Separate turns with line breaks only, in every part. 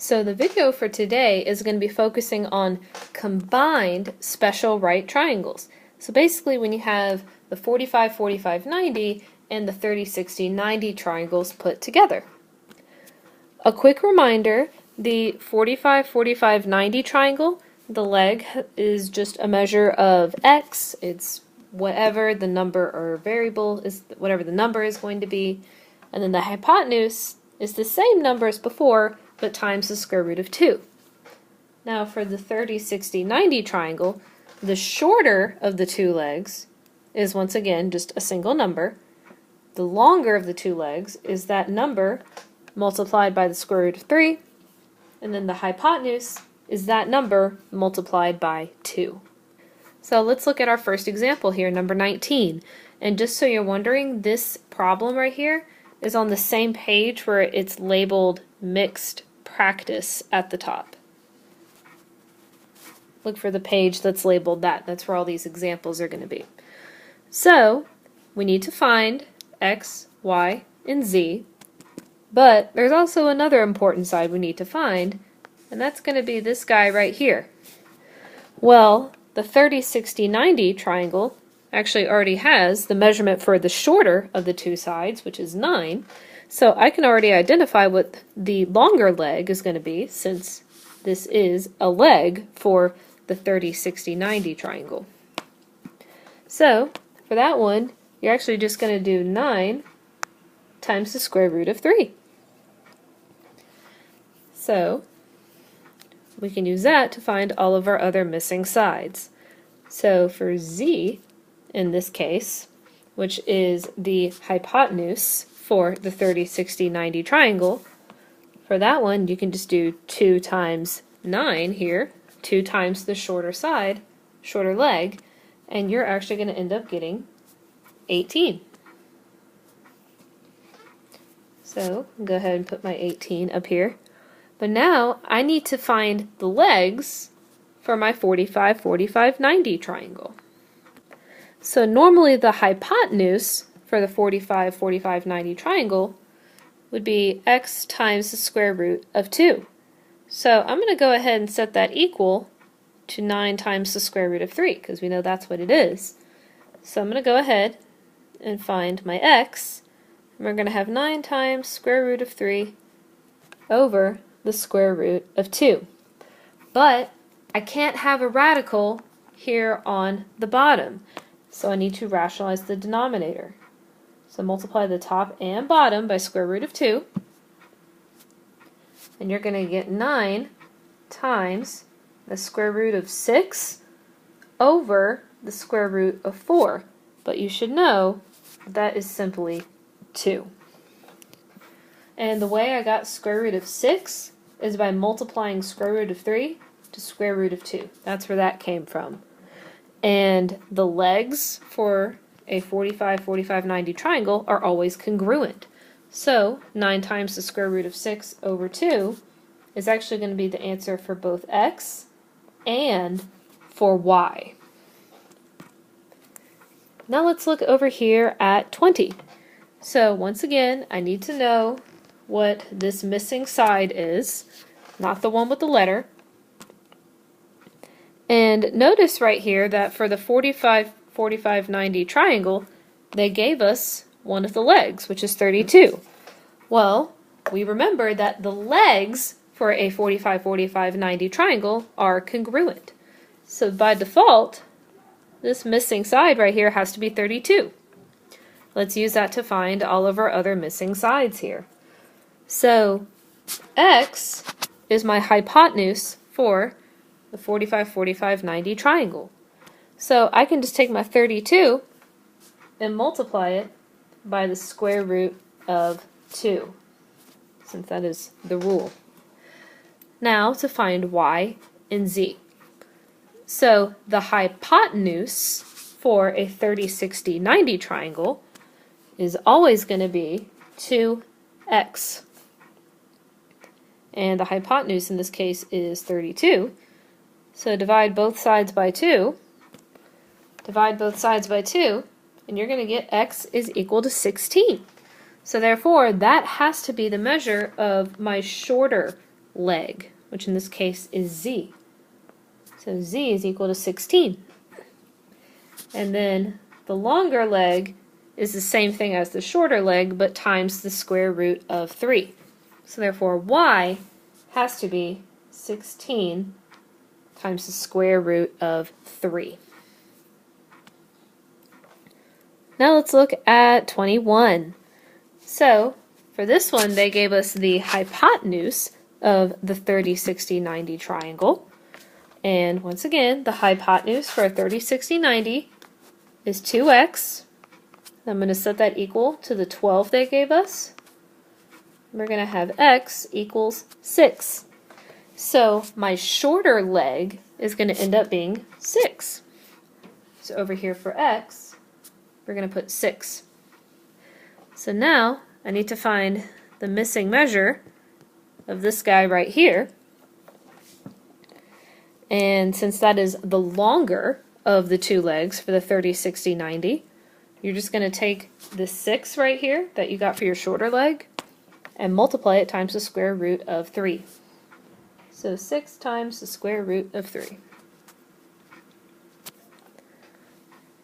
So the video for today is going to be focusing on combined special right triangles. So basically when you have the 45, 45, 90 and the 30, 60, 90 triangles put together. A quick reminder, the 45, 45, 90 triangle, the leg is just a measure of x. It's whatever the number or variable is, whatever the number is going to be. And then the hypotenuse is the same number as before, but times the square root of 2. Now for the 30, 60, 90 triangle, the shorter of the two legs is once again just a single number. The longer of the two legs is that number multiplied by the square root of 3, and then the hypotenuse is that number multiplied by 2. So let's look at our first example here, number 19. And just so you're wondering, this problem right here is on the same page where it's labeled mixed practice at the top. Look for the page that's labeled that. That's where all these examples are going to be. So we need to find x, y, and z, but there's also another important side we need to find, and that's going to be this guy right here. Well, the 30, 60, 90 triangle actually already has the measurement for the shorter of the two sides, which is 9. So I can already identify what the longer leg is going to be, since this is a leg for the 30, 60, 90 triangle. So for that one, you're actually just going to do 9 times the square root of 3. So we can use that to find all of our other missing sides. So for z, in this case, which is the hypotenuse for the 30, 60, 90 triangle, for that one you can just do 2 times 9 here, 2 times the shorter side, shorter leg, and you're actually going to end up getting 18. So go ahead and put my 18 up here. But now I need to find the legs for my 45, 45, 90 triangle. So normally the hypotenuse for the 45, 45, 90 triangle would be x times the square root of 2. So I'm going to go ahead and set that equal to 9 times the square root of 3, because we know that's what it is. So I'm going to go ahead and find my x, and we're going to have 9 times square root of 3 over the square root of 2. But I can't have a radical here on the bottom, so I need to rationalize the denominator. So multiply the top and bottom by square root of 2, and you're going to get 9 times the square root of 6 over the square root of 4. But you should know that is simply 2. And the way I got square root of 6 is by multiplying square root of 3 to square root of 2. That's where that came from. And the legs for a 45, 45, 90 triangle are always congruent. So 9 times the square root of 6 over 2 is actually going to be the answer for both x and for y. Now let's look over here at 20. So once again, I need to know what this missing side is, not the one with the letter. And notice right here that for the 45, 45, 90 triangle, they gave us one of the legs, which is 32. Well, we remember that the legs for a 45, 45, 90 triangle are congruent. So by default, this missing side right here has to be 32. Let's use that to find all of our other missing sides here. So x is my hypotenuse for the 45, 45, 90 triangle. So I can just take my 32 and multiply it by the square root of 2, since that is the rule. Now to find y and z. So the hypotenuse for a 30, 60, 90 triangle is always going to be 2x. And the hypotenuse in this case is 32. So divide both sides by 2. Divide both sides by 2, and you're going to get x is equal to 16. So therefore, that has to be the measure of my shorter leg, which in this case is z. So z is equal to 16. And then the longer leg is the same thing as the shorter leg, but times the square root of 3. So therefore y has to be 16 times the square root of 3. Now let's look at 21. So for this one, they gave us the hypotenuse of the 30, 60, 90 triangle. And once again, the hypotenuse for a 30, 60, 90 is 2x. I'm going to set that equal to the 12 they gave us. We're going to have x equals 6. So my shorter leg is going to end up being 6. So over here for x, we're going to put 6. So now I need to find the missing measure of this guy right here. And since that is the longer of the two legs for the 30, 60, 90, you're just going to take the 6 right here that you got for your shorter leg and multiply it times the square root of 3. So 6 times the square root of 3.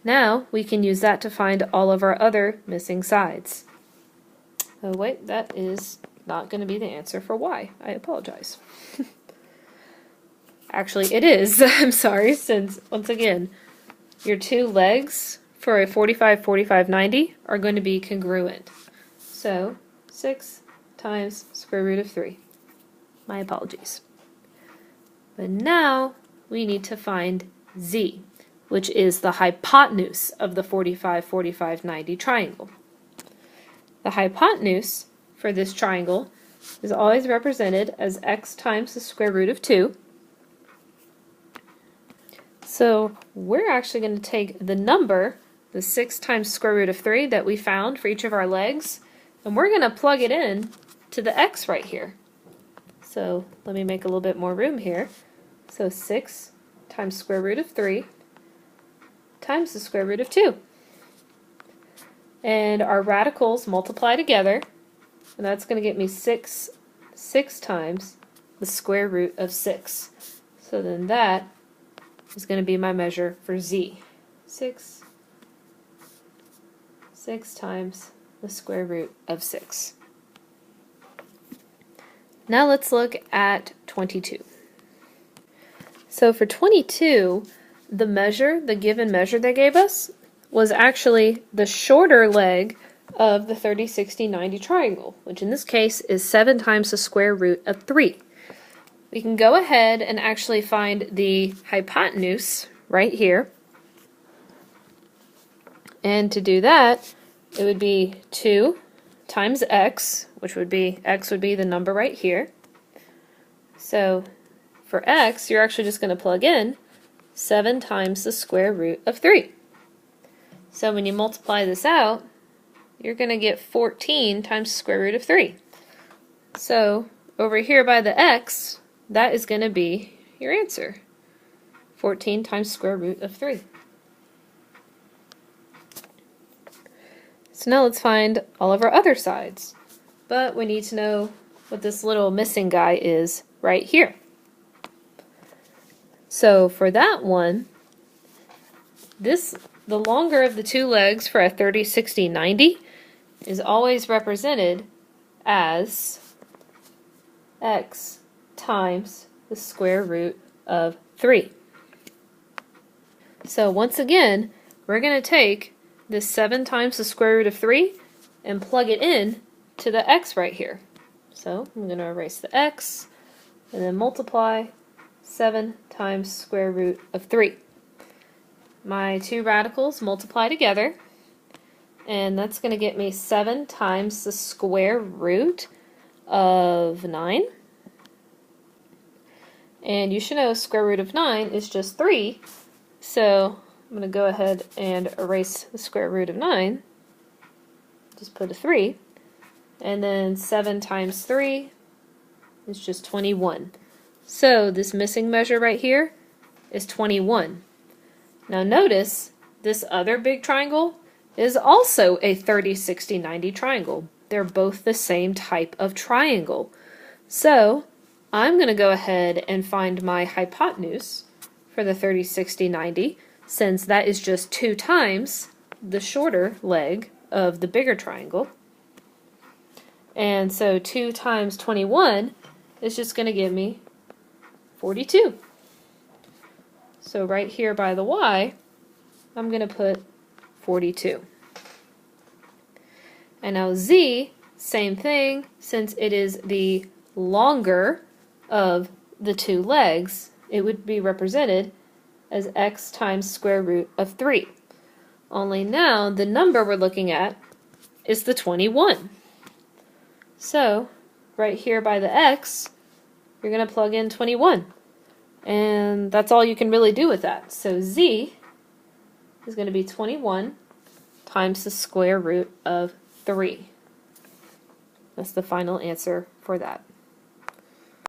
Now we can use that to find all of our other missing sides. Oh wait, that is not going to be the answer for y. I apologize. Actually, it is. I'm sorry, since, once again, your two legs for a 45, 45, 90 are going to be congruent. So 6 times square root of 3. My apologies. But now we need to find z, which is the hypotenuse of the 45, 45, 90 triangle. The hypotenuse for this triangle is always represented as x times the square root of 2. So we're actually going to take the number, the 6 times square root of 3 that we found for each of our legs, and we're going to plug it in to the x right here. So let me make a little bit more room here. So 6 times square root of 3 times the square root of 2. And our radicals multiply together, and that's going to get me 6 times the square root of 6. So then that is going to be my measure for z. 6 times the square root of 6. Now let's look at 22. So for 22, the measure, the given measure they gave us, was actually the shorter leg of the 30, 60, 90 triangle, which in this case is 7 times the square root of 3. We can go ahead and actually find the hypotenuse right here. And to do that, it would be 2 times x, which would be, x would be the number right here. So for x, you're actually just going to plug in 7 times the square root of 3. So when you multiply this out, you're going to get 14 times the square root of 3. So over here by the x, that is going to be your answer. 14 times square root of 3. So now let's find all of our other sides. But we need to know what this little missing guy is right here. So for that one, the longer of the two legs for a 30, 60, 90 is always represented as x times the square root of 3. So once again, we're going to take this 7 times the square root of 3 and plug it in to the x right here. So I'm going to erase the x and then multiply 7 times square root of 3. My two radicals multiply together, and that's going to get me 7 times the square root of 9. And you should know square root of 9 is just 3, so I'm going to go ahead and erase the square root of 9. Just put a 3. And then 7 times 3 is just 21. So this missing measure right here is 21. Now notice this other big triangle is also a 30, 60, 90 triangle. They're both the same type of triangle. So I'm going to go ahead and find my hypotenuse for the 30, 60, 90, since that is just 2 times the shorter leg of the bigger triangle. And so 2 times 21 is just going to give me 42. So right here by the y, I'm going to put 42. And now z, same thing, since it is the longer of the 2 legs, it would be represented as x times square root of 3. Only now the number we're looking at is the 21. So right here by the x, you're going to plug in 21. And that's all you can really do with that. So z is going to be 21 times the square root of 3. That's the final answer for that.